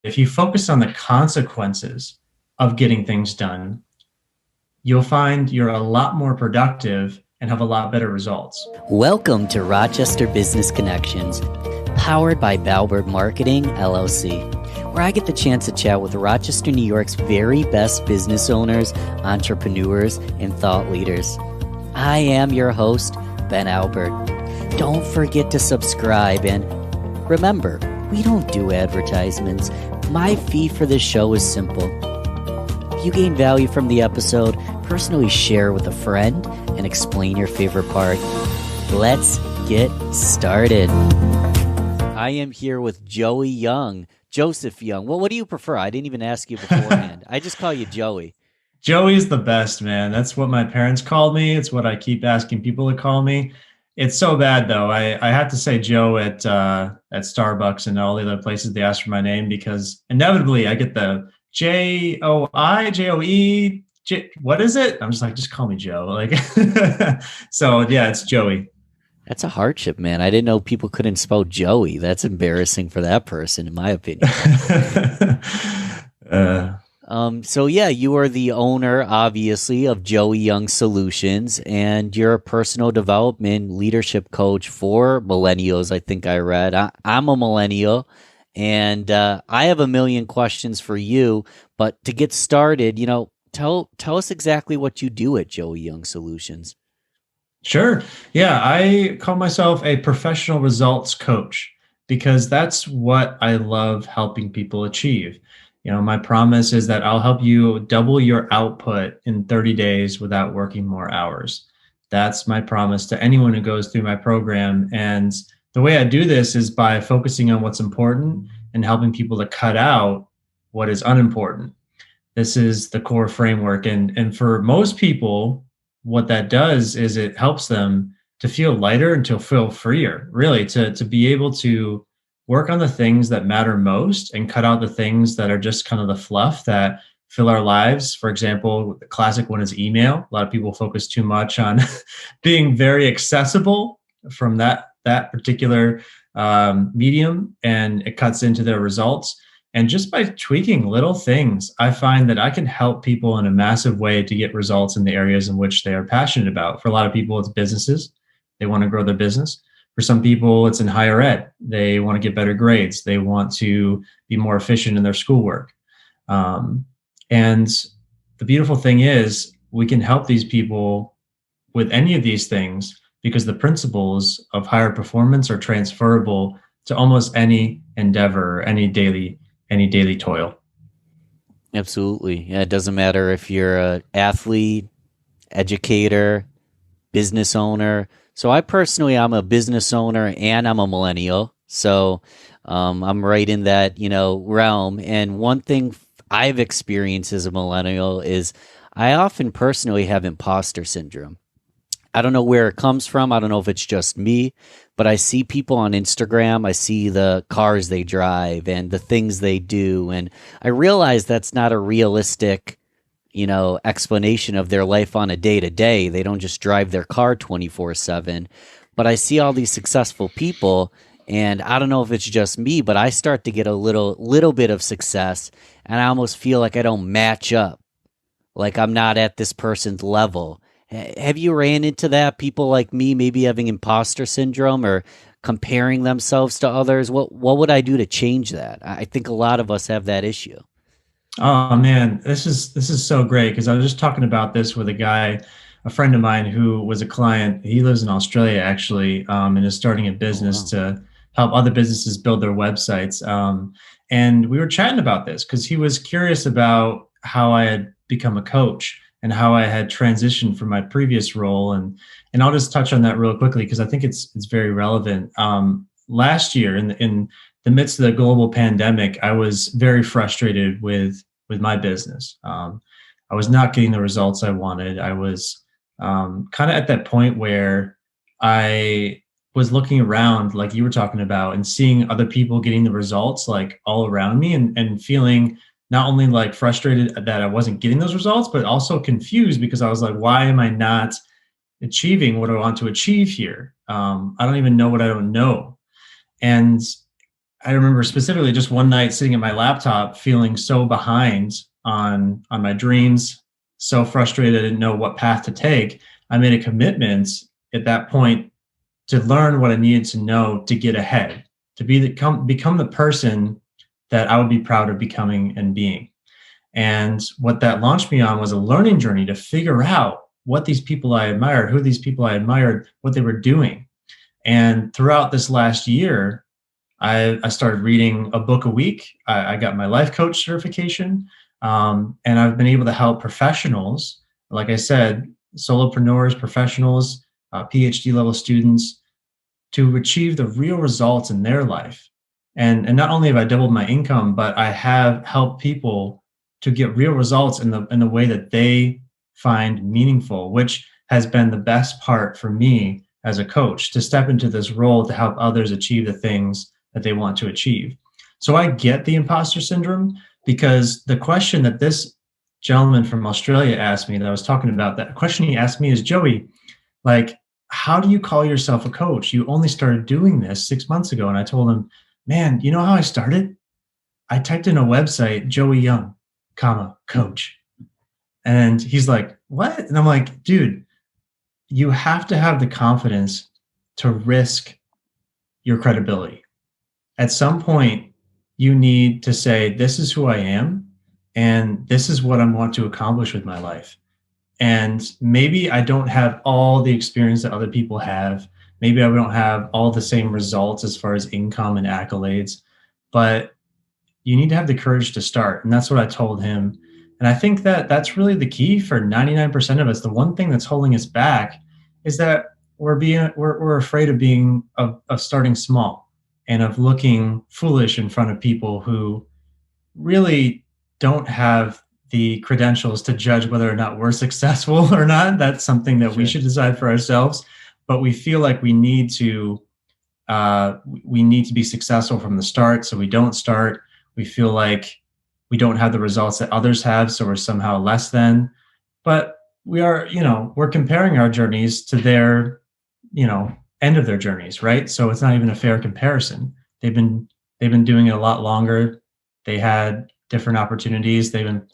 if you focus on the consequences of getting things done, you'll find you're a lot more productive and have a lot better results. Welcome to Rochester Business Connections, powered by Balbert Marketing, LLC, where I get the chance to chat with Rochester, New York's very best business owners, entrepreneurs, and thought leaders. I am your host, Ben Albert. Don't forget to subscribe, and remember, we don't do advertisements. My fee for this show is simple. If you gain value from the episode, personally share with a friend and explain your favorite part. Let's get started. I am here with Joey Young, Joseph Young. Well, what do you prefer? I didn't even ask you beforehand. I just call you Joey. Joey's the best, man. That's what my parents called me. It's what I keep asking people to call me. It's so bad though. I have to say Joe at Starbucks and all the other places they ask for my name because inevitably I get the Joe what is it? I'm just like, just call me Joe. Like, so yeah, it's Joey. That's a hardship, man. I didn't know people couldn't spell Joey. That's embarrassing for that person, in my opinion. So yeah, you are the owner, obviously, of Joey Young Solutions, and you're a personal development leadership coach for millennials. I think I read. I'm a millennial, and I have a million questions for you. But to get started, tell us exactly what you do at Joey Young Solutions. Sure. Yeah, I call myself a professional results coach because that's what I love helping people achieve. My promise is that I'll help you double your output in 30 days without working more hours. That's my promise to anyone who goes through my program. And the way I do this is by focusing on what's important and helping people to cut out what is unimportant. This is the core framework. And for most people, what that does is it helps them to feel lighter and to feel freer, really, to be able to work on the things that matter most and cut out the things that are just kind of the fluff that fill our lives. For example, the classic one is email. A lot of people focus too much on being very accessible from that particular medium, and it cuts into their results. And just by tweaking little things, I find that I can help people in a massive way to get results in the areas in which they are passionate about. For a lot of people, it's businesses. They want to grow their business. For some people, it's in higher ed. They want to get better grades. They want to be more efficient in their schoolwork. And the beautiful thing is we can help these people with any of these things because the principles of higher performance are transferable to almost any endeavor, any daily toil. Absolutely. Yeah, it doesn't matter if you're an athlete, educator, business owner. So I personally, I'm a business owner and I'm a millennial. So I'm right in that, realm. And one thing I've experienced as a millennial is I often personally have imposter syndrome. I don't know where it comes from. I don't know if it's just me, but I see people on Instagram. I see the cars they drive and the things they do. And I realize that's not a realistic explanation of their life on a day-to-day. They don't just drive their car 24/7. But I see all these successful people, and I don't know if it's just me, but I start to get a little bit of success, and I almost feel like I don't match up, like I'm not at this person's level. Have you ran into that? People like me maybe having imposter syndrome or comparing themselves to others? What would I do to change that? I think a lot of us have that issue. Oh man, this is so great because I was just talking about this with a friend of mine who was a client. He lives in Australia actually, and is starting a business to help other businesses build their websites. And we were chatting about this because he was curious about how I had become a coach and how I had transitioned from my previous role. And I'll just touch on that real quickly because I think it's very relevant. Last year in the midst of the global pandemic, I was very frustrated with my business. I was not getting the results I wanted. I was kind of at that point where I was looking around, like you were talking about, and seeing other people getting the results like all around me, and feeling not only like frustrated that I wasn't getting those results, but also confused because I was like, why am I not achieving what I want to achieve here? I don't even know what I don't know. And I remember specifically just one night sitting at my laptop feeling so behind on my dreams, so frustrated, I didn't know what path to take. I made a commitment at that point to learn what I needed to know to get ahead, to become the person that I would be proud of becoming and being. And what that launched me on was a learning journey to figure out what these people I admired, who these people I admired, what they were doing. And throughout this last year, I started reading a book a week. I got my life coach certification, and I've been able to help professionals, like I said, solopreneurs, professionals, PhD level students, to achieve the real results in their life. And not only have I doubled my income, but I have helped people to get real results in the way that they find meaningful, which has been the best part for me as a coach, to step into this role to help others achieve the things that they want to achieve. So I get the imposter syndrome, because the question that this gentleman from Australia asked me, that I was talking about, that question he asked me is, Joey, like, how do you call yourself a coach? You only started doing this 6 months ago. And I told him, man, you know how I started? I typed in a website, Joey Young, comma, coach. And he's like, what? And I'm like, dude, you have to have the confidence to risk your credibility. At some point, you need to say, this is who I am, and this is what I want to accomplish with my life. And maybe I don't have all the experience that other people have. Maybe I don't have all the same results as far as income and accolades, but you need to have the courage to start. And that's what I told him. And I think that that's really the key for 99% of us. The one thing that's holding us back is that we're afraid of of starting small and of looking foolish in front of people who really don't have the credentials to judge whether or not we're successful or not. That's something that we Sure. should decide for ourselves. But we feel like we need to be successful from the start, so we don't start. We feel like we don't have the results that others have, so we're somehow less than. But we're comparing our journeys to their, end of their journeys, right? So it's not even a fair comparison. They've been doing it a lot longer. They had different opportunities. They've been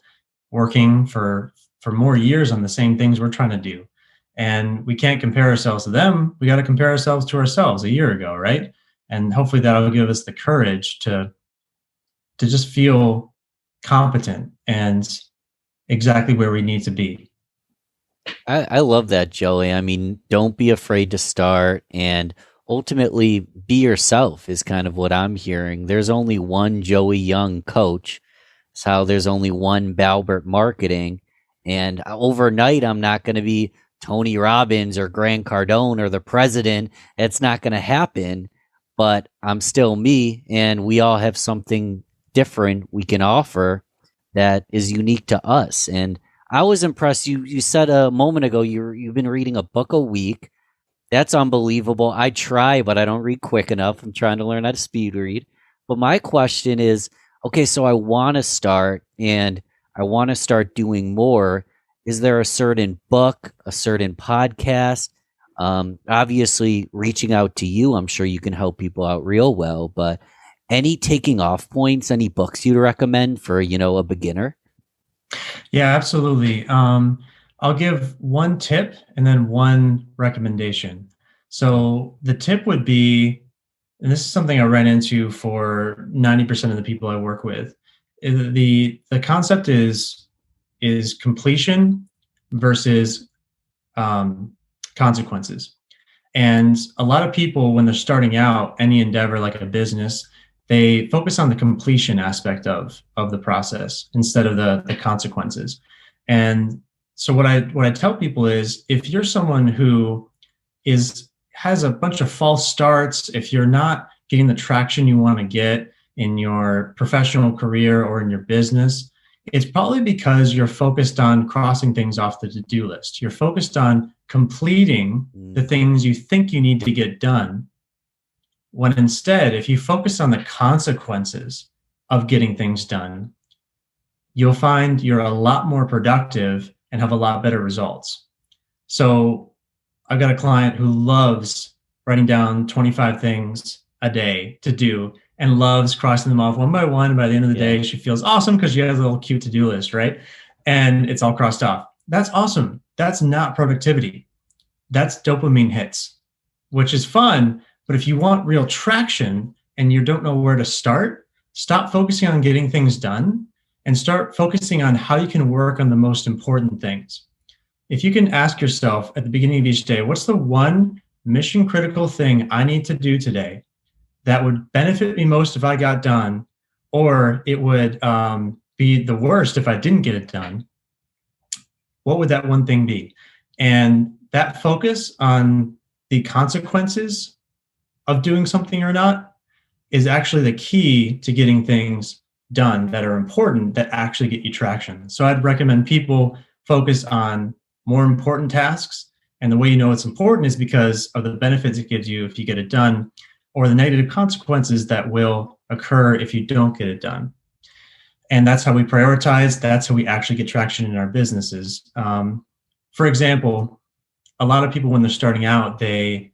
working for more years on the same things we're trying to do. And we can't compare ourselves to them. We got to compare ourselves to ourselves a year ago, right? And hopefully that'll give us the courage to just feel competent and exactly where we need to be. I love that, Joey. I mean, don't be afraid to start, and ultimately be yourself is kind of what I'm hearing. There's only one Joey Young coach. It's how there's only one Balbert Marketing. And overnight, I'm not going to be Tony Robbins or Grant Cardone or the president. It's not going to happen, but I'm still me, and we all have something different we can offer that is unique to us. And I was impressed. You said a moment ago you've been reading a book a week. That's unbelievable. I try, but I don't read quick enough. I'm trying to learn how to speed read. But my question is, okay, so I want to start, and I want to start doing more. Is there a certain book, a certain podcast? Obviously, reaching out to you, I'm sure you can help people out real well. But any taking off points, any books you'd recommend for, a beginner? Yeah, absolutely. I'll give one tip and then one recommendation. So the tip would be, and this is something I ran into for 90% of the people I work with. The concept is completion versus consequences. And a lot of people, when they're starting out any endeavor like a business, they focus on the completion aspect of the process instead of the consequences. And so what I tell people is, if you're someone who has a bunch of false starts, if you're not getting the traction you want to get in your professional career or in your business, it's probably because you're focused on crossing things off the to-do list. You're focused on completing the things you think you need to get done, when instead, if you focus on the consequences of getting things done, you'll find you're a lot more productive and have a lot better results. So I've got a client who loves writing down 25 things a day to do and loves crossing them off one by one. And by the end of the Yeah. day, she feels awesome because she has a little cute to-do list, right? And it's all crossed off. That's awesome. That's not productivity. That's dopamine hits, which is fun. But if you want real traction and you don't know where to start, stop focusing on getting things done and start focusing on how you can work on the most important things. If you can ask yourself at the beginning of each day, what's the one mission critical thing I need to do today that would benefit me most if I got done, or it would be the worst if I didn't get it done? What would that one thing be? And that focus on the consequences of doing something or not is actually the key to getting things done that are important, that actually get you traction. So I'd recommend people focus on more important tasks. And the way you know it's important is because of the benefits it gives you if you get it done, or the negative consequences that will occur if you don't get it done. And that's how we prioritize. That's how we actually get traction in our businesses. For example, a lot of people, when they're starting out, they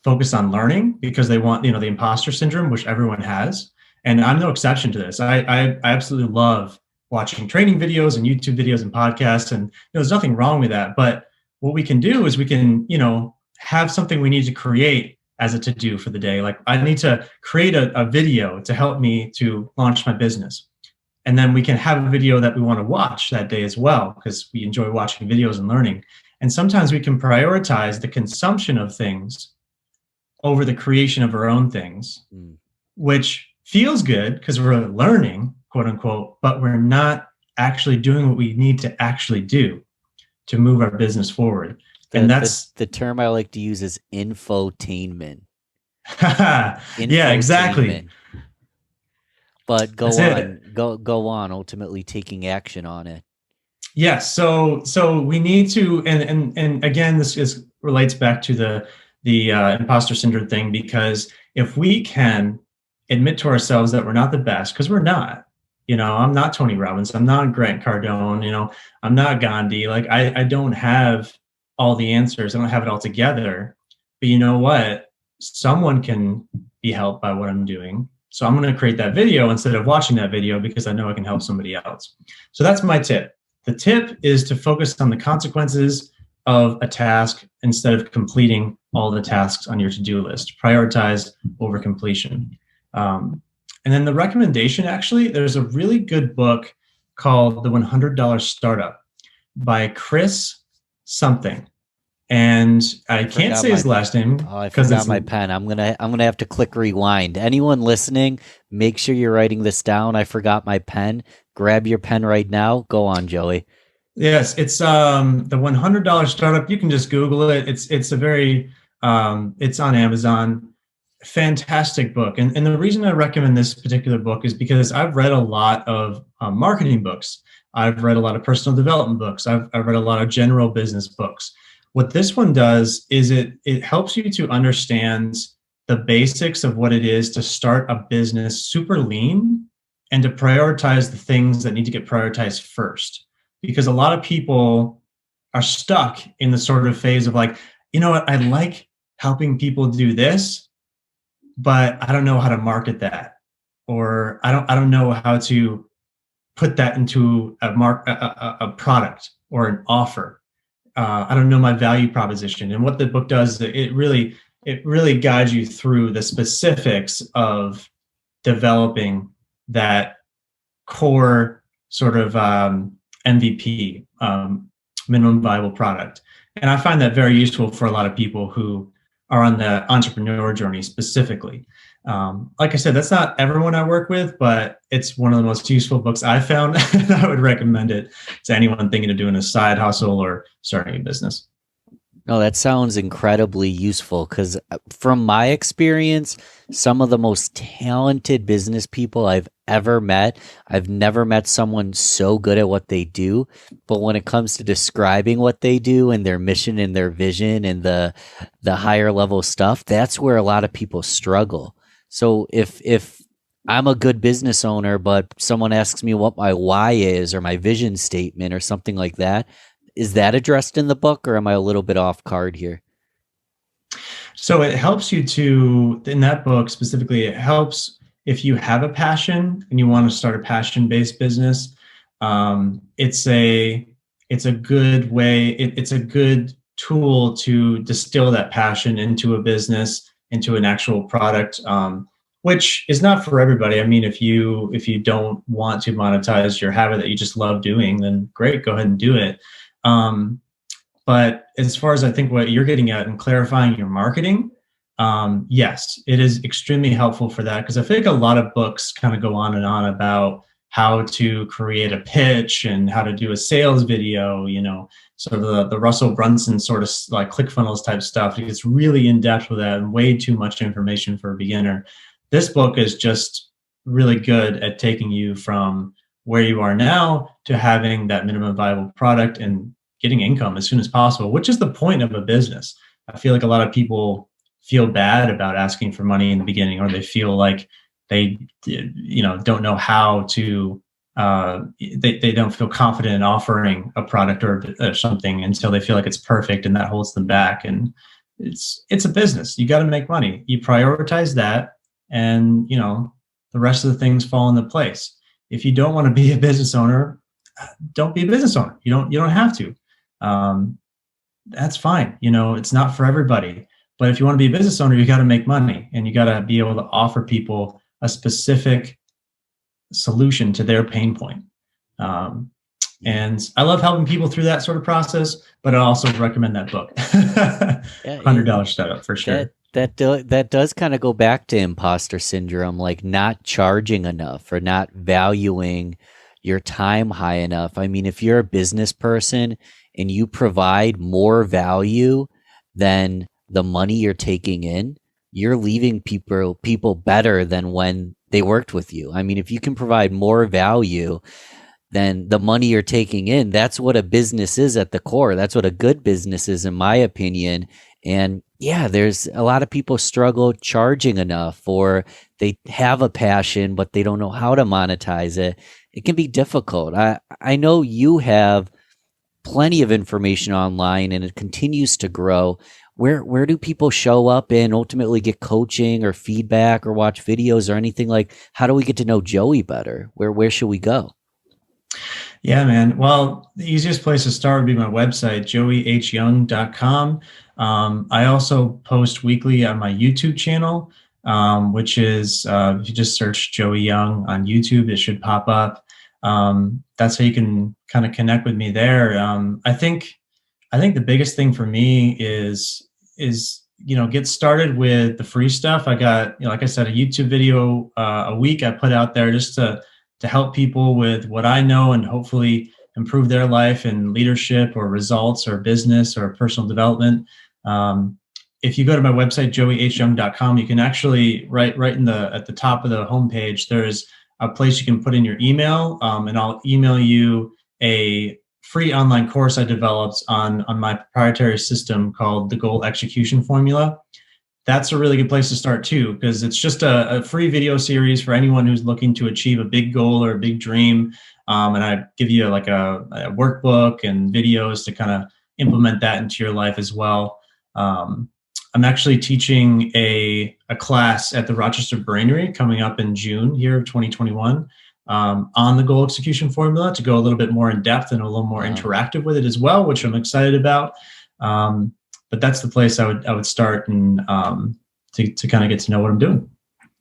focus on learning because they want, the imposter syndrome, which everyone has. And I'm no exception to this. I absolutely love watching training videos and YouTube videos and podcasts. And there's nothing wrong with that. But what we can do is we can, have something we need to create as a to-do for the day. Like, I need to create a video to help me to launch my business. And then we can have a video that we want to watch that day as well, because we enjoy watching videos and learning. And sometimes we can prioritize the consumption of things over the creation of our own things, which feels good because we're learning, quote unquote, but we're not actually doing what we need to actually do to move our business forward. And that's the term I like to use is infotainment. Yeah, exactly. But go That's on, it. go on, ultimately taking action on it. Yes. So we need to, and again, this relates back to the imposter syndrome thing, because if we can admit to ourselves that we're not the best, because we're not, I'm not Tony Robbins, I'm not Grant Cardone, I'm not Gandhi. Like, I don't have all the answers. I don't have it all together, but you know what? Someone can be helped by what I'm doing. So I'm going to create that video instead of watching that video because I know I can help somebody else. So that's my tip. The tip is to focus on the consequences of a task instead of completing all the tasks on your to-do list. Prioritize over completion. And then the recommendation, actually, there's a really good book called The $100 Startup by Chris something. And I can't say his last name. Oh, I forgot my pen. I'm gonna have to click rewind. Anyone listening, make sure you're writing this down. I forgot my pen. Grab your pen right now. Go on, Joey. Yes, it's the $100 Startup. You can just Google it. It's a very it's on Amazon. Fantastic book. And the reason I recommend this particular book is because I've read a lot of marketing books. I've read a lot of personal development books. I've read a lot of general business books. What this one does is it helps you to understand the basics of what it is to start a business super lean and to prioritize the things that need to get prioritized first. Because a lot of people are stuck in the sort of phase of like, you know what, I like helping people do this, but I don't know how to market that, or I don't know how to put that into a product or an offer. I don't know my value proposition. And what the book does, it really guides you through the specifics of developing that core sort of MVP, minimum viable product. And I find that very useful for a lot of people who are on the entrepreneur journey specifically. Like I said, that's not everyone I work with, but it's one of the most useful books I've found. And I would recommend it to anyone thinking of doing a side hustle or starting a business. No, that sounds incredibly useful because from my experience, some of the most talented business people I've ever met, I've never met someone so good at what they do. But when it comes to describing what they do and their mission and their vision and the higher level stuff, that's where a lot of people struggle. So if I'm a good business owner, but someone asks me what my why is or my vision statement or something like that, is that addressed in the book, or am I a little bit off card here? So it helps you to, in that book specifically, it helps if you have a passion and you want to start a passion-based business, it's a good way. It's a good tool to distill that passion into a business, into an actual product, which is not for everybody. I mean, if you don't want to monetize your habit that you just love doing, then great, go ahead and do it. Um, but as far as I think what you're getting at and clarifying your marketing, yes, it is extremely helpful for that, because I think a lot of books kind of go on and on about how to create a pitch and how to do a sales video, sort of the Russell Brunson sort of like ClickFunnels type stuff. It's really in depth with that and way too much information for a beginner. This book is just really good at taking you from where you are now to having that minimum viable product and getting income as soon as possible, which is the point of a business. I feel like a lot of people feel bad about asking for money in the beginning, or they feel like they don't know how to they don't feel confident in offering a product or something until they feel like it's perfect, and that holds them back. And it's a business. You got to make money. You prioritize that, and the rest of the things fall into place. If you don't want to be a business owner, don't be a business owner. You don't have to. That's fine. It's not for everybody. But if you want to be a business owner, you got to make money, and you got to be able to offer people a specific solution to their pain point. And I love helping people through that sort of process, but I also recommend that book. $100 startup for sure. That does kind of go back to imposter syndrome, like not charging enough or not valuing your time high enough. I mean, if you're a business person and you provide more value than the money you're taking in, you're leaving people better than when they worked with you. I mean, if you can provide more value than the money you're taking in, that's what a business is at the core. That's what a good business is, in my opinion. And yeah, there's a lot of people struggle charging enough, or they have a passion, but they don't know how to monetize it. It can be difficult. I know you have plenty of information online, and it continues to grow. Where do people show up and ultimately get coaching or feedback or watch videos or anything? Like, how do we get to know Joey better? Where should we go? Yeah, man. Well, the easiest place to start would be my website, joeyhyoung.com. I also post weekly on my YouTube channel, which is, if you just search Joey Young on YouTube, it should pop up. That's how you can kind of connect with me there. I think the biggest thing for me is get started with the free stuff. I got, like I said, a YouTube video a week I put out there just to help people with what I know and hopefully improve their life and leadership or results or business or personal development. If you go to my website, joeyhyoung.com, you can actually right at the top of the homepage, there's a place you can put in your email, and I'll email you a free online course I developed on my proprietary system called the Goal Execution Formula. That's a really good place to start too, because it's just a free video series for anyone who's looking to achieve a big goal or a big dream. And I give you like a workbook and videos to kind of implement that into your life as well. I'm actually teaching a class at the Rochester Brainery coming up in June here of 2021 on the goal execution formula, to go a little bit more in depth and a little more interactive with it as well, which I'm excited about. But that's the place I would start, and to kind of get to know what I'm doing.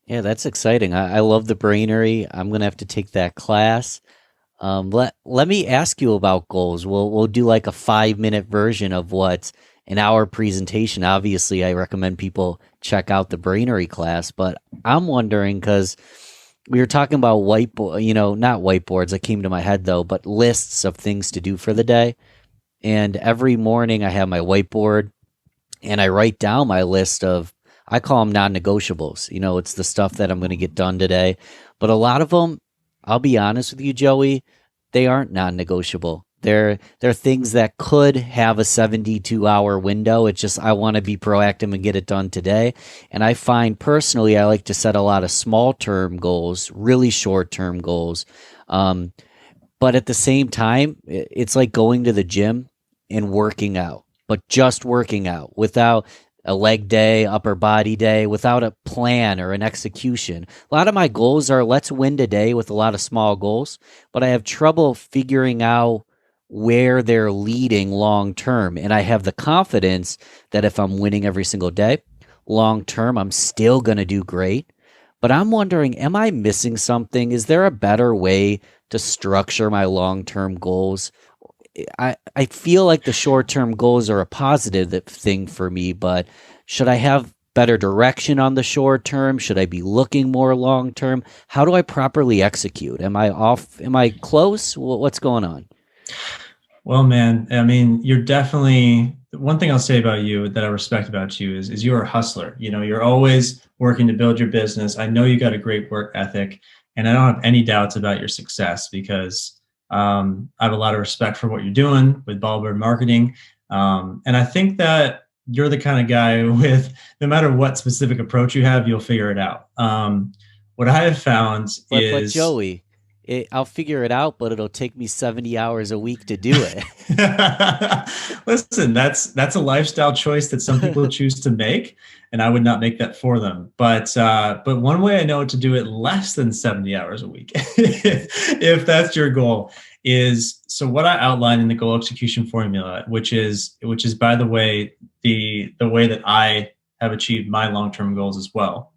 Yeah, that's exciting. I love the Brainery. I'm gonna have to take that class. Let me ask you about goals. We'll do like a 5-minute version of what's an hour presentation. Obviously, I recommend people check out the Brainery class, but I'm wondering, because we were talking about whiteboard, not whiteboards that came to my head though, but lists of things to do for the day. And every morning I have my whiteboard and I write down my list of, I call them non-negotiables. It's the stuff that I'm going to get done today. But a lot of them, I'll be honest with you, Joey, they aren't non-negotiable. They're things that could have a 72-hour window. It's just I want to be proactive and get it done today. And I find personally I like to set a lot of small-term goals, really short-term goals. But at the same time, it's like going to the gym and working out, but just working out without a leg day, upper body day without a plan or an execution. A lot of my goals are let's win today with a lot of small goals, but I have trouble figuring out where they're leading long term. And I have the confidence that if I'm winning every single day, long term, I'm still going to do great. But I'm wondering, am I missing something? Is there a better way to structure my long term goals? I feel like the short term goals are a positive thing for me, but should I have better direction on the short term? Should I be looking more long term? How do I properly execute? Am I off? Am I close? What's going on? Well, man, I mean, you're definitely one thing I'll say about you that I respect about you is you're a hustler. You know, you're always working to build your business. I know you got a great work ethic, and I don't have any doubts about your success because I have a lot of respect for what you're doing with Ballbird Marketing. And I think that you're the kind of guy with no matter what specific approach you have, you'll figure it out. What I have found But is Joey, I'll figure it out, but it'll take me 70 hours a week to do it. listen, that's a lifestyle choice that some people choose to make, and I would not make that for them. But one way I know to do it less than 70 hours a week, if that's your goal, is so what I outlined in the goal execution formula, which is by the way, the way that I have achieved my long-term goals as well,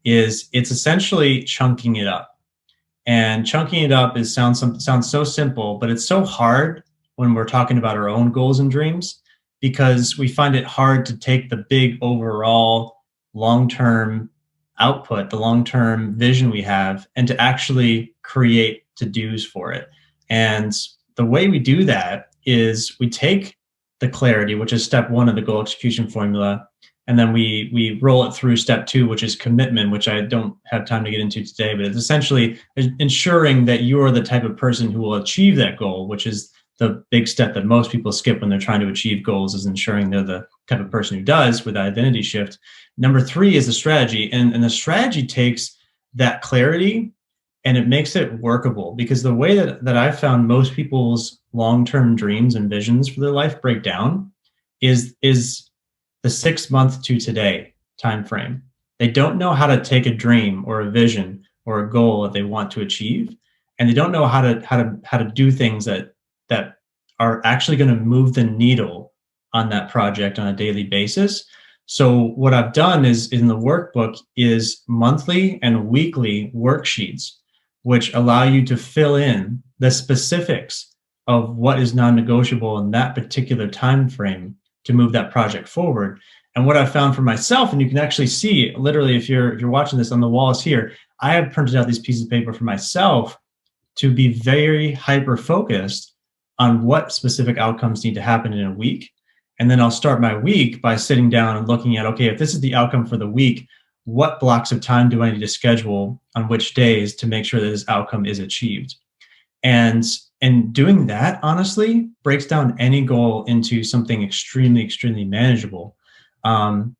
is it's essentially chunking it up. And chunking it up sounds so simple, but it's so hard when we're talking about our own goals and dreams because we find it hard to take the big overall long-term output, the long-term vision we have, and to actually create to-dos for it. And the way we do that is we take the clarity, which is step one of the goal execution formula, and then we roll it through step two, which is commitment, which I don't have time to get into today, but it's essentially ensuring that you are the type of person who will achieve that goal, which is the big step that most people skip when they're trying to achieve goals, is ensuring they're the type of person who does with that identity shift. Number three is the strategy. And the strategy takes that clarity and it makes it workable, because the way that I found most people's long-term dreams and visions for their life break down is the 6 month to today time frame. They don't know how to take a dream or a vision or a goal that they want to achieve, and they don't know how to do things that are actually going to move the needle on that project on a daily basis. So what I've done is in the workbook is monthly and weekly worksheets, which allow you to fill in the specifics of what is non-negotiable in that particular time frame to move that project forward. And what I found for myself, and you can actually see literally if you're watching this on the walls here, I have printed out these pieces of paper for myself to be very hyper focused on what specific outcomes need to happen in a week. And then I'll start my week by sitting down and looking at, okay, if this is the outcome for the week, what blocks of time do I need to schedule on which days to make sure that this outcome is achieved? And doing that, honestly, breaks down any goal into something extremely, extremely manageable. And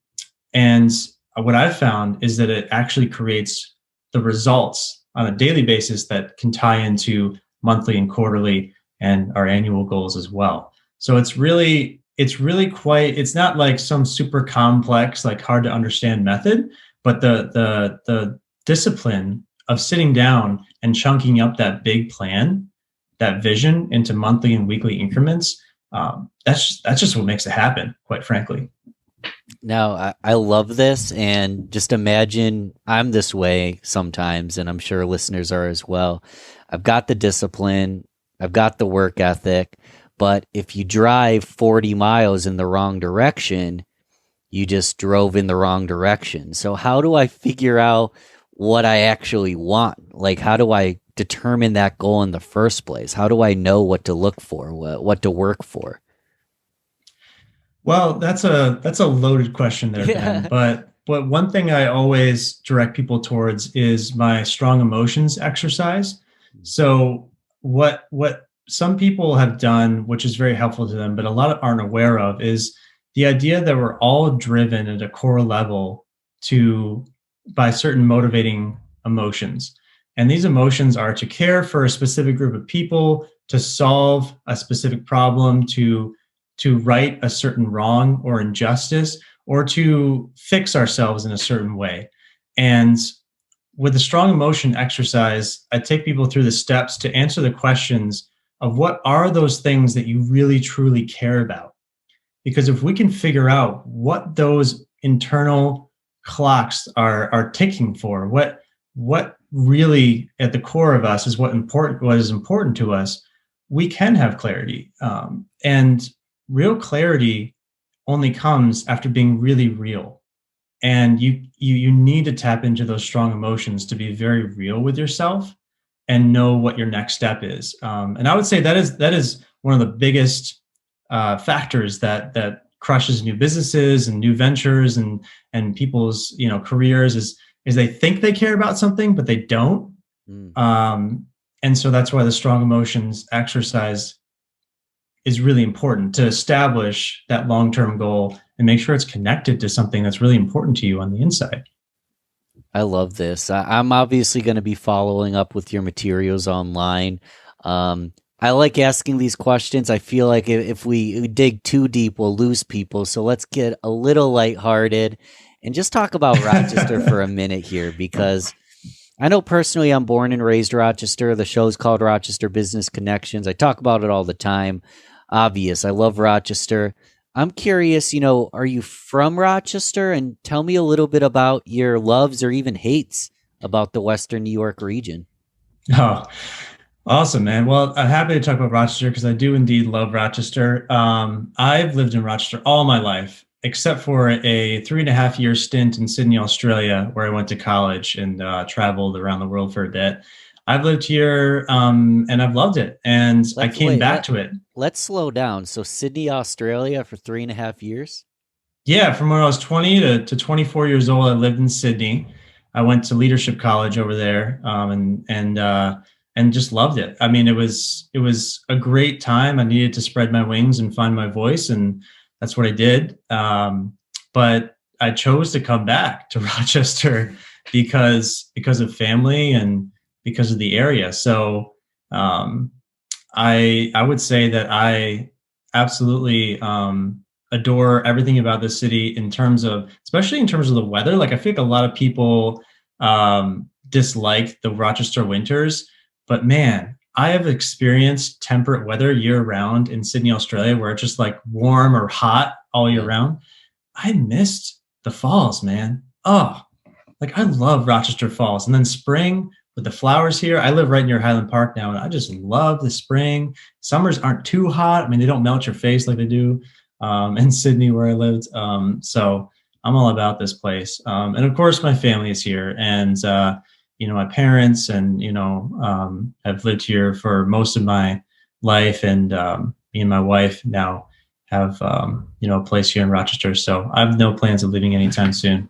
what I've found is that it actually creates the results on a daily basis that can tie into monthly and quarterly and our annual goals as well. So it's really quite, it's not like some super complex, like hard to understand method, but the discipline of sitting down and chunking up that big plan, that vision into monthly and weekly increments, that's just what makes it happen, quite frankly. Now, I love this, and just imagine I'm this way sometimes, and I'm sure listeners are as well. I've got the discipline, I've got the work ethic, but if you drive 40 miles in the wrong direction, you just drove in the wrong direction. So how do I figure out what I actually want? Like, how do I determine that goal in the first place? How do I know what to look for, what to work for? Well, that's a loaded question there, Ben. Yeah. But one thing I always direct people towards is my strong emotions exercise. So what some people have done, which is very helpful to them, but a lot aren't aware of, is the idea that we're all driven at a core level by certain motivating emotions. And these emotions are to care for a specific group of people, to solve a specific problem, to right a certain wrong or injustice, or to fix ourselves in a certain way. And with the strong emotion exercise, I take people through the steps to answer the questions of what are those things that you really truly care about. Because if we can figure out what those internal clocks are ticking for, what really at the core of us is what is important to us, we can have clarity. And real clarity only comes after being really real. And you need to tap into those strong emotions to be very real with yourself and know what your next step is. And I would say that is one of the biggest factors that crushes new businesses and new ventures and people's careers is they think they care about something but they don't. Mm. And so that's why the strong emotions exercise is really important to establish that long-term goal and make sure it's connected to something that's really important to you on the inside. I love this. I'm obviously going to be following up with your materials online. I like asking these questions. I feel like if we dig too deep, we'll lose people. So let's get a little lighthearted and just talk about Rochester for a minute here, because I know personally I'm born and raised Rochester. The show's called Rochester Business Connections. I talk about it all the time. Obvious. I love Rochester. I'm curious, are you from Rochester? And tell me a little bit about your loves or even hates about the Western New York region. Oh, awesome, man. Well, I'm happy to talk about Rochester because I do indeed love Rochester. I've lived in Rochester all my life, except for a 3.5 year stint in Sydney, Australia, where I went to college and traveled around the world for a bit. I've lived here and I've loved it. And I came back to it. Let's slow down. So Sydney, Australia for 3.5 years? Yeah, from when I was 20 to 24 years old, I lived in Sydney. I went to leadership college over there, and just loved it. I mean, it was a great time. I needed to spread my wings and find my voice, and that's what I did. But I chose to come back to Rochester because of family and because of the area. So I would say that I absolutely adore everything about this city in terms of, especially in terms of the weather. Like I feel like a lot of people dislike the Rochester winters, but man, I have experienced temperate weather year round in Sydney, Australia, where it's just like warm or hot all year round. I missed the falls, man. Oh, like I love Rochester Falls. And then spring with the flowers here. I live right near Highland Park now, and I just love the spring. Summers aren't too hot. I mean, they don't melt your face like they do in Sydney where I lived. So I'm all about this place. And of course, my family is here, and my parents and have lived here for most of my life, and me and my wife now have a place here in Rochester. So I have no plans of leaving anytime soon.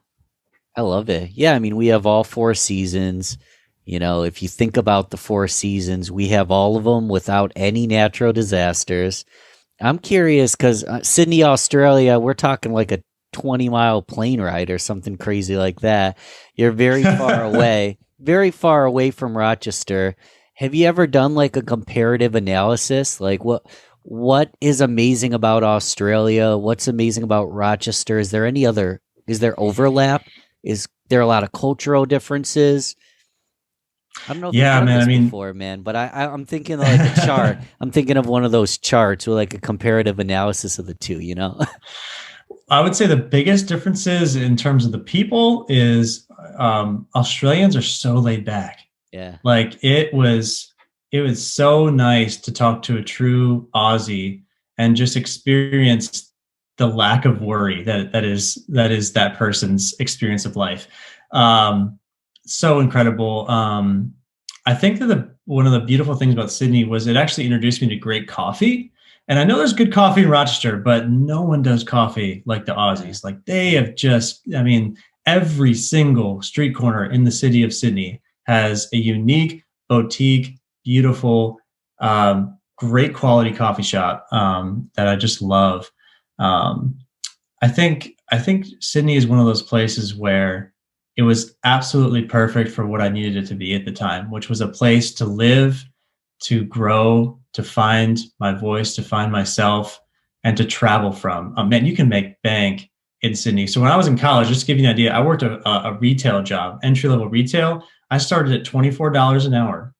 I love it. Yeah, I mean, we have all four seasons. If you think about the four seasons, we have all of them without any natural disasters. I'm curious because Sydney, Australia, we're talking like a 20-mile plane ride or something crazy like that. You're very far away from Rochester. Have you ever done like a comparative analysis? Like what is amazing about Australia? What's amazing about Rochester? Is there overlap? Is there a lot of cultural differences? I don't know if you've Yeah, done man. this I mean, before, man, but I'm thinking like a chart. I'm thinking of one of those charts with like a comparative analysis of the two. I would say the biggest differences in terms of the people is Australians are so laid back. Yeah. Like it was so nice to talk to a true Aussie and just experience the lack of worry that is that person's experience of life. So incredible. I think that one of the beautiful things about Sydney was it actually introduced me to great coffee. And I know there's good coffee in Rochester, but no one does coffee like the Aussies. Like they have I mean, every single street corner in the city of Sydney has a unique boutique, beautiful, great quality coffee shop that I just love. Um, I think Sydney is one of those places where it was absolutely perfect for what I needed it to be at the time, which was a place to live, to grow, to find my voice, to find myself, and to travel from. Man, you can make bank in Sydney. So when I was in college, just to give you an idea, I worked a retail job, entry level retail. I started at $24 an hour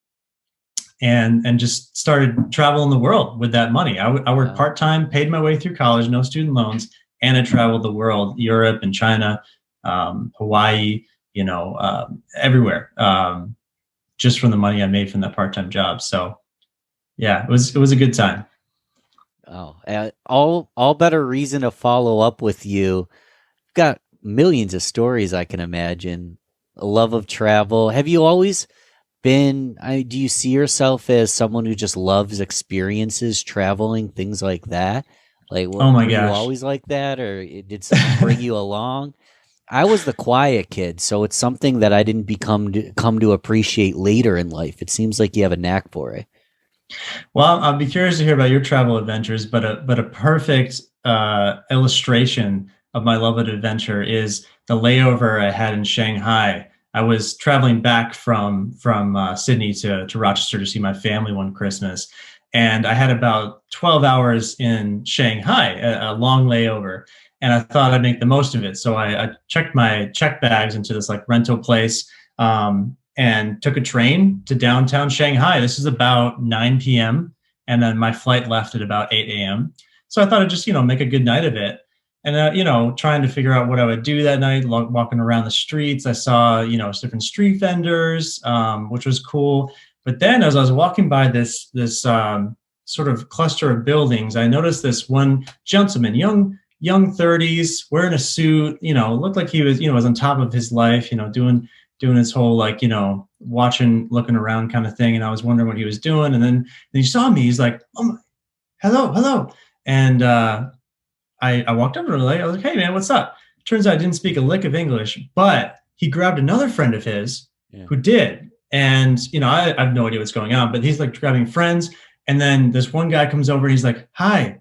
and just started traveling the world with that money. I worked Wow. part time, paid my way through college, no student loans, and I traveled the world, Europe and China, Hawaii, everywhere, just from the money I made from that part time job. So yeah, it was a good time. Oh, all better reason to follow up with you. Got millions of stories I can imagine. A love of travel. Have you always been? Do you see yourself as someone who just loves experiences, traveling, things like that? Like, Oh what my were you gosh. always like that, or did someone bring you along? I was the quiet kid, so it's something that I didn't come to appreciate later in life. It seems like you have a knack for it. Well, I'll be curious to hear about your travel adventures, but a perfect illustration of my love of adventure is the layover I had in Shanghai. I was traveling back from Sydney to Rochester to see my family one Christmas, and I had about 12 hours in Shanghai, a long layover, and I thought I'd make the most of it. So I checked my check bags into this like rental place. And took a train to downtown Shanghai. This is about 9 p.m. And then my flight left at about 8 a.m. So I thought I'd just, make a good night of it. And, trying to figure out what I would do that night, walking around the streets. I saw, different street vendors, which was cool. But then as I was walking by this sort of cluster of buildings, I noticed this one gentleman, young 30s, wearing a suit, looked like he was on top of his life, doing his whole like watching, looking around kind of thing, and I was wondering what he was doing, and then he saw me. He's like, "Oh my, hello," and I walked over to him. I was like, "Hey man, what's up?" Turns out I didn't speak a lick of English, but he grabbed another friend of his Yeah. who did, and I have no idea what's going on, but he's like grabbing friends, and then this one guy comes over and he's like, "Hi,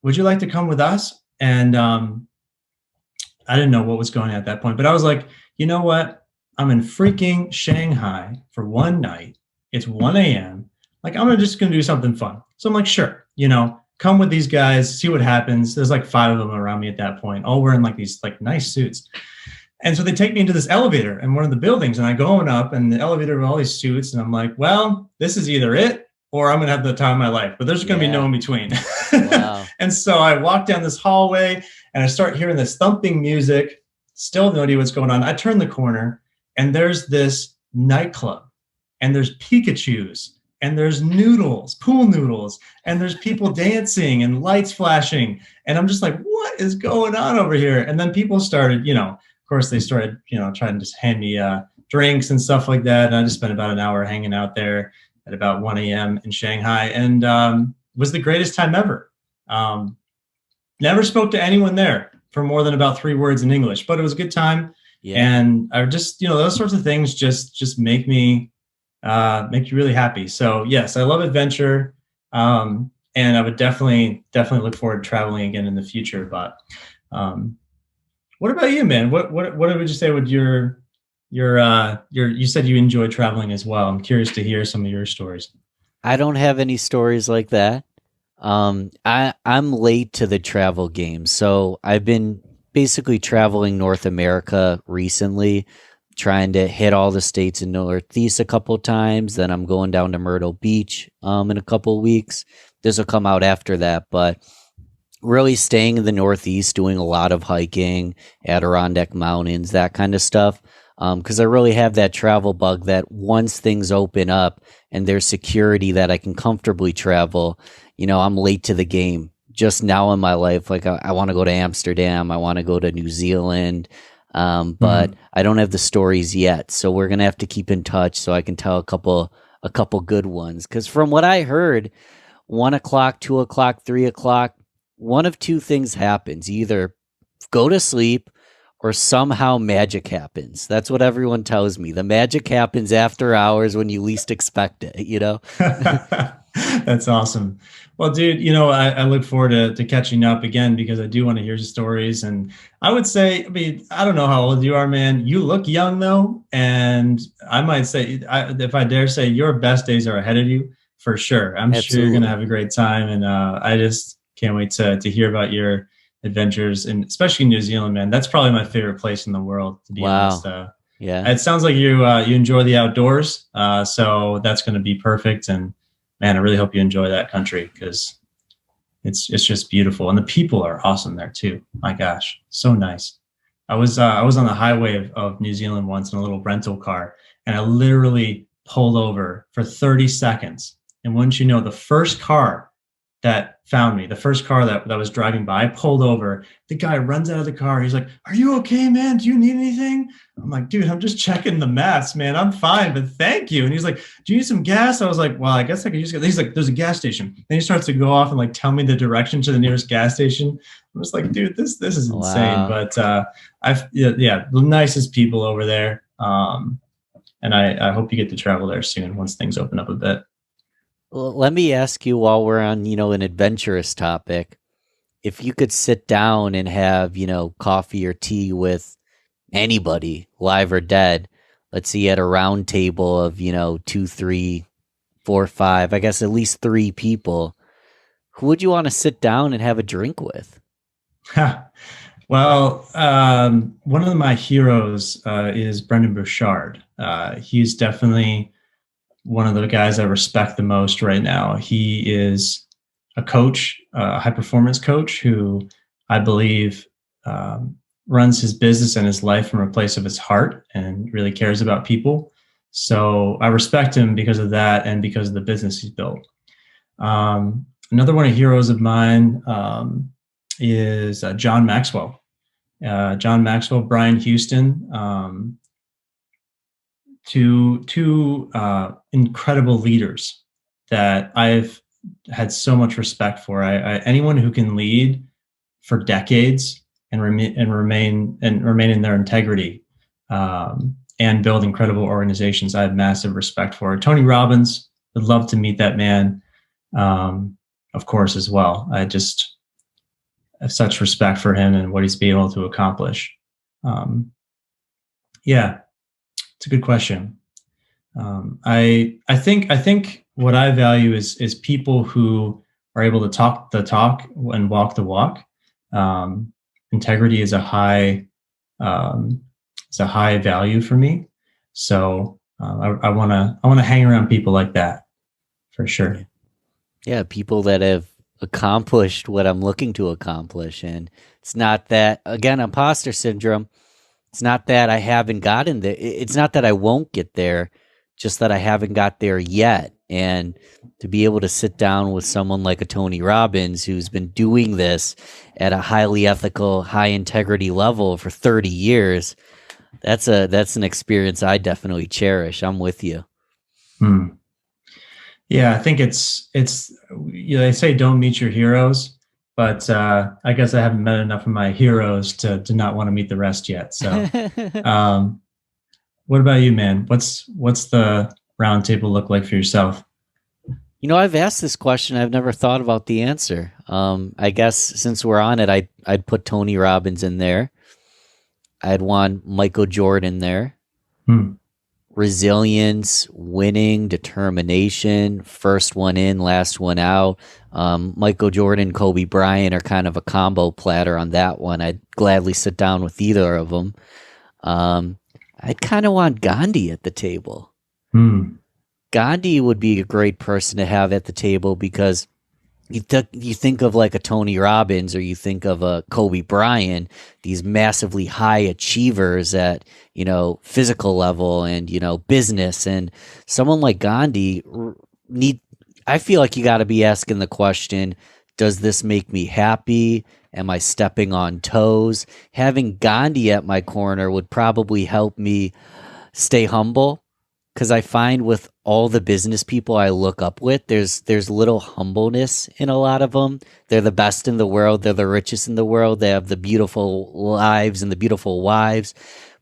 would you like to come with us?" And I didn't know what was going on at that point, but I was like, you know what? I'm in freaking Shanghai for one night. It's 1 a.m. Like, just gonna do something fun. So I'm like, sure, come with these guys, see what happens. There's like five of them around me at that point, all wearing like these like nice suits. And so they take me into this elevator in one of the buildings, and I go on up, and the elevator with all these suits, and I'm like, well, this is either it or I'm gonna have the time of my life, but there's gonna be no in between. Wow. And so I walk down this hallway, and I start hearing this thumping music. Still no idea what's going on. I turn the corner, and there's this nightclub, and there's Pikachus, and there's noodles, pool noodles, and there's people dancing and lights flashing, and I'm just like, what is going on over here? And then people started, of course, they started, trying to just hand me drinks and stuff like that. And I just spent about an hour hanging out there at about 1 a.m. in Shanghai, and was the greatest time ever. Never spoke to anyone there for more than about 3 words in English, but it was a good time. Yeah. And I just, those sorts of things just make me really happy. So yes, I love adventure. And I would definitely look forward to traveling again in the future. But what about you, man? What would you say would you said you enjoy traveling as well. I'm curious to hear some of your stories. I don't have any stories like that. I'm late to the travel game, so I've been basically traveling North America recently, trying to hit all the states in Northeast a couple times. Then I'm going down to Myrtle Beach in a couple of weeks. This will come out after that, but really staying in the Northeast, doing a lot of hiking, Adirondack Mountains, that kind of stuff. Because I really have that travel bug that once things open up and there's security that I can comfortably travel, I'm late to the game. Just now in my life, like I want to go to Amsterdam, I want to go to New Zealand, but I don't have the stories yet. So we're gonna have to keep in touch so I can tell a couple good ones. Because from what I heard, 1 o'clock, 2 o'clock, 3 o'clock, one of two things happens: you either go to sleep or somehow magic happens. That's what everyone tells me. The magic happens after hours when you least expect it, That's awesome. Well, dude, I look forward to catching up again because I do want to hear your stories. And I would say, I don't know how old you are, man. You look young though. And I might say, if I dare say, your best days are ahead of you for sure. I'm sure you're going to have a great time. And I just can't wait to hear about adventures, and especially New Zealand, man. That's probably my favorite place in the world, to be honest. Wow. Yeah. It sounds like you enjoy the outdoors, so that's going to be perfect. And man, I really hope you enjoy that country because it's just beautiful, and the people are awesome there too. My gosh, so nice. I was on the highway of New Zealand once in a little rental car, and I literally pulled over for 30 seconds. And wouldn't you know, the first car that found me, the first car that was driving by, I pulled over. The guy runs out of the car. He's like, "Are you okay, man? Do you need anything?" I'm like, "Dude, I'm just checking the maps, man. I'm fine, but thank you." And he's like, "Do you need some gas?" I was like, "Well, I guess I could use gas." He's like, "There's a gas station." Then he starts to go off and like tell me the direction to the nearest gas station. I was like, "Dude, this is insane." Wow. But yeah, the nicest people over there. And I hope you get to travel there soon once things open up a bit. Well, let me ask you while we're on, an adventurous topic, if you could sit down and have, coffee or tea with anybody, live or dead, let's see at a round table of, two, three, four, five, I guess at least three people, who would you want to sit down and have a drink with? Well, one of my heroes is Brendan Bouchard. He's definitely one of the guys I respect the most right now. He is a coach, a high performance coach who I believe runs his business and his life from a place of his heart and really cares about people. So I respect him because of that and because of the business he's built. Another one of heroes of mine is John Maxwell. John Maxwell, Brian Houston, two incredible leaders that I've had so much respect for. Anyone who can lead for decades and remain in their integrity and build incredible organizations, I have massive respect for. Tony Robbins, would love to meet that man, of course, as well. I just have such respect for him and what he's been able to accomplish. Yeah, it's a good question. I think what I value is people who are able to talk the talk and walk the walk. Integrity is a high value for me. So I want to hang around people like that for sure. Yeah, people that have accomplished what I'm looking to accomplish. And it's not that, again, imposter syndrome. It's not that I haven't gotten there. It's not that I won't get there, just that I haven't got there yet. And to be able to sit down with someone like a Tony Robbins, who's been doing this at a highly ethical, high integrity level for 30 years, that's an experience I definitely cherish. I'm with you. Yeah, I think it's they say don't meet your heroes, but I guess I haven't met enough of my heroes to not want to meet the rest yet. So, what about you, man? What's the round table look like for yourself? I've asked this question. I've never thought about the answer. I guess since we're on it, I'd put Tony Robbins in there. I'd want Michael Jordan there. Resilience, winning, determination, first one in, last one out. Michael Jordan, Kobe Bryant are kind of a combo platter on that one. I'd gladly sit down with either of them. I'd kind of want Gandhi at the table. Gandhi would be a great person to have at the table because you think of like a Tony Robbins or you think of a Kobe Bryant, these massively high achievers at, physical level and, business. And someone like Gandhi I feel like you got to be asking the question, does this make me happy? Am I stepping on toes? Having Gandhi at my corner would probably help me stay humble. Because I find with all the business people I look up with, there's little humbleness in a lot of them. They're the best in the world. They're the richest in the world. They have the beautiful lives and the beautiful wives.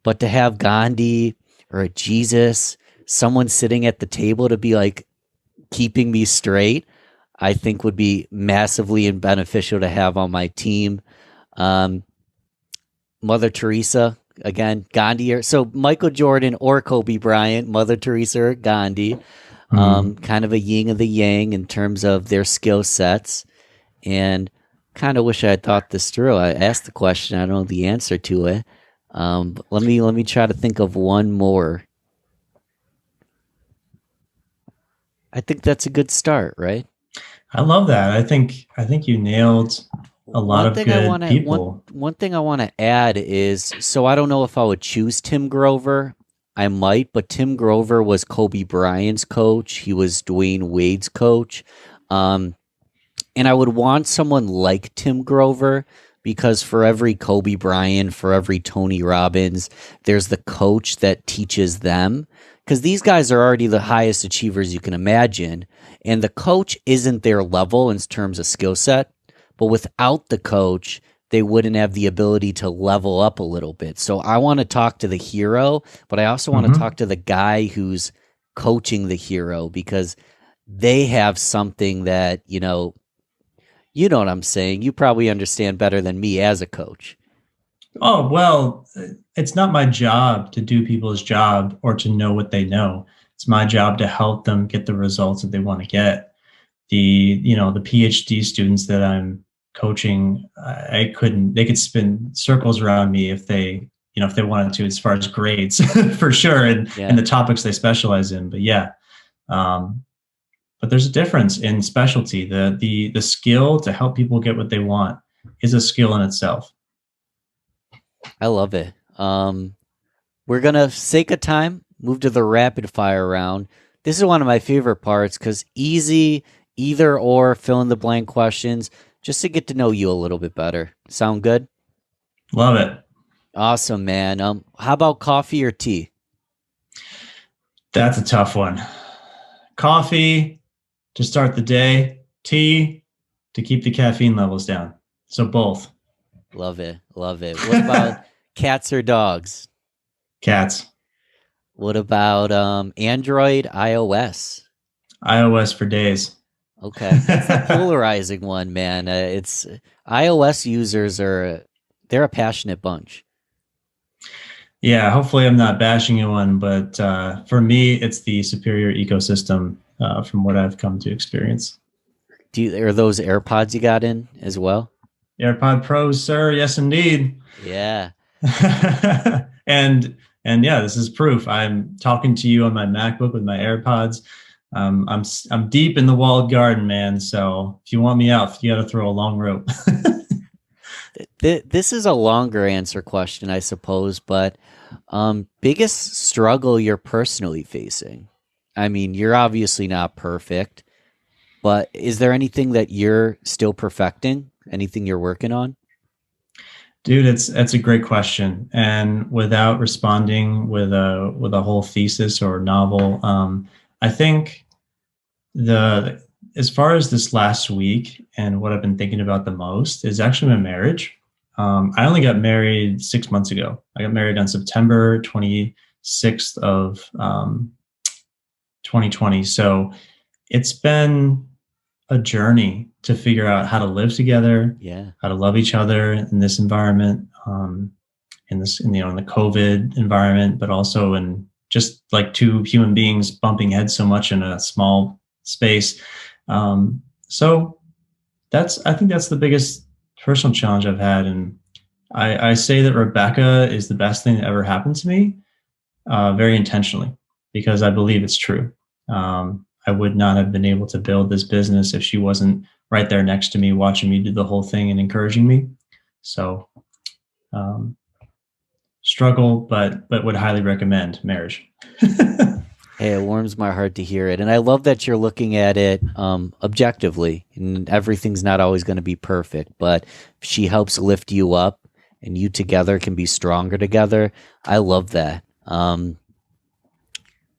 But to have Gandhi or a Jesus, someone sitting at the table to be like keeping me straight, I think would be massively beneficial to have on my team. Mother Teresa. Again, Gandhi, so Michael Jordan or Kobe Bryant, Mother Teresa or Gandhi, kind of a yin and the yang in terms of their skill sets, and kind of wish I had thought this through. I asked the question. I don't know the answer to it. But let me try to think of one more. I think that's a good start, right? I love that. I think you nailed a lot One of thing I want good to one people. one thing I want to add is so I don't know if I would choose Tim Grover. I might, but Tim Grover was Kobe Bryant's coach. He was Dwayne Wade's coach. Um, and I would want someone like Tim Grover because for every Kobe Bryant, for every Tony Robbins, there's the coach that teaches them. Because these guys are already the highest achievers you can imagine. And the coach isn't their level in terms of skill set. But without the coach, they wouldn't have the ability to level up a little bit. So I want to talk to the hero, but I also want to Hmm. talk to the guy who's coaching the hero because they have something that, you know what I'm saying. You probably understand better than me as a coach. Oh, well, it's not my job to do people's job or to know what they know. It's my job to help them get the results that they want to get. The PhD students that I'm coaching, I couldn't, they could spin circles around me if they wanted to, as far as grades for sure, and Yeah, the topics they specialize in. But yeah, um, but there's a difference in specialty. The skill to help people get what they want is a skill in itself. I love it. We're gonna sake of time move to the rapid fire round. This is one of my favorite parts because easy, either or, fill in the blank questions, just to get to know you a little bit better. Sound good? Love it. Awesome, man. How about coffee or tea? That's a tough one. Coffee to start the day, tea to keep the caffeine levels down. So both. Love it, love it. What about cats or dogs? Cats. What about Android, iOS? iOS for days. Okay, that's the polarizing one, man. It's iOS users are they're a passionate bunch. Yeah, hopefully I'm not bashing anyone, but for me, it's the superior ecosystem from what I've come to experience. Are those AirPods you got in as well? AirPod Pros, sir. Yes, indeed. Yeah. and and yeah, this is proof. I'm talking to you on my MacBook with my AirPods. I'm deep in the walled garden, man. So if you want me out, you got to throw a long rope. This is a longer answer question, I suppose, but biggest struggle you're personally facing? I mean, you're obviously not perfect, but is there anything that you're still perfecting? Anything you're working on? Dude, it's a great question, and without responding with a whole thesis or novel, I think the as far as this last week and what I've been thinking about the most is actually my marriage. I only got married 6 months ago. I got married on September 26th of 2020. So it's been a journey to figure out how to live together, Yeah. how to love each other in this environment, in the COVID environment, but also in just like two human beings bumping heads so much in a small space. So I think that's the biggest personal challenge I've had, and I say that Rebecca is the best thing that ever happened to me, very intentionally, because I believe it's true. I would not have been able to build this business if she wasn't right there next to me, watching me do the whole thing and encouraging me. So, um, struggle, but would highly recommend marriage. Hey, it warms my heart to hear it. And I love that you're looking at it objectively. And everything's not always going to be perfect, but she helps lift you up and you together can be stronger together. I love that.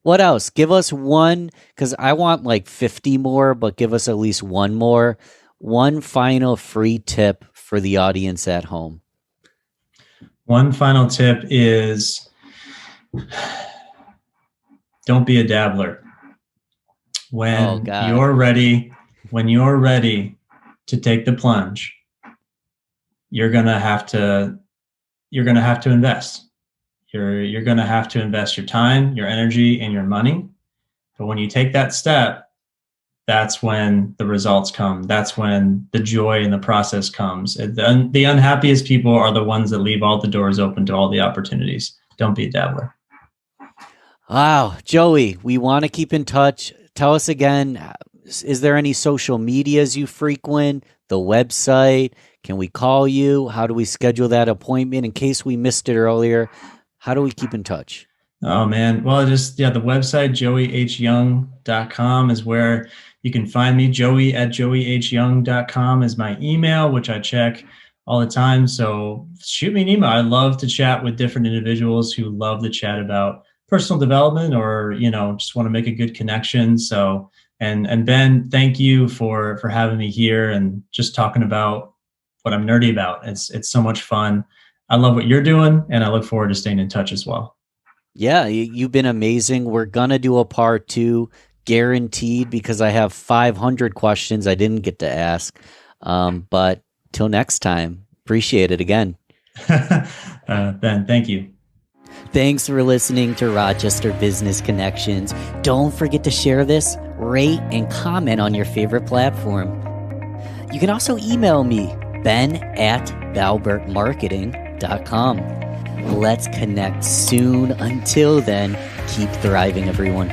What else? Give us one, because I want like 50 more, but give us at least one more. One final free tip for the audience at home. One final tip is don't be a dabbler. Oh, When God. you're ready, when you're ready to take the plunge, you're gonna have to you're gonna have to invest. You're gonna have to invest your time, your energy, and your money. But when you take that step, that's when the results come. That's when the joy in the process comes. The unhappiest people are the ones that leave all the doors open to all the opportunities. Don't be a dabbler. Wow, Joey, we want to keep in touch. Tell us again, is there any social medias you frequent? The website? Can we call you? How do we schedule that appointment in case we missed it earlier? How do we keep in touch? Oh man. Well, the website, joeyhyoung.com is where you can find me. Joey@joeyhyoung.com is my email, which I check all the time. So shoot me an email. I love to chat with different individuals who love to chat about personal development or, just want to make a good connection. So, and Ben, thank you for having me here and just talking about what I'm nerdy about. It's so much fun. I love what you're doing, and I look forward to staying in touch as well. Yeah, you've been amazing. We're going to do a part 2, guaranteed, because I have 500 questions I didn't get to ask. But till next time, appreciate it again. Ben, thank you. Thanks for listening to Rochester Business Connections. Don't forget to share this, rate, and comment on your favorite platform. You can also email me, ben@valbertmarketing.com. Let's connect soon. Until then, keep thriving, everyone.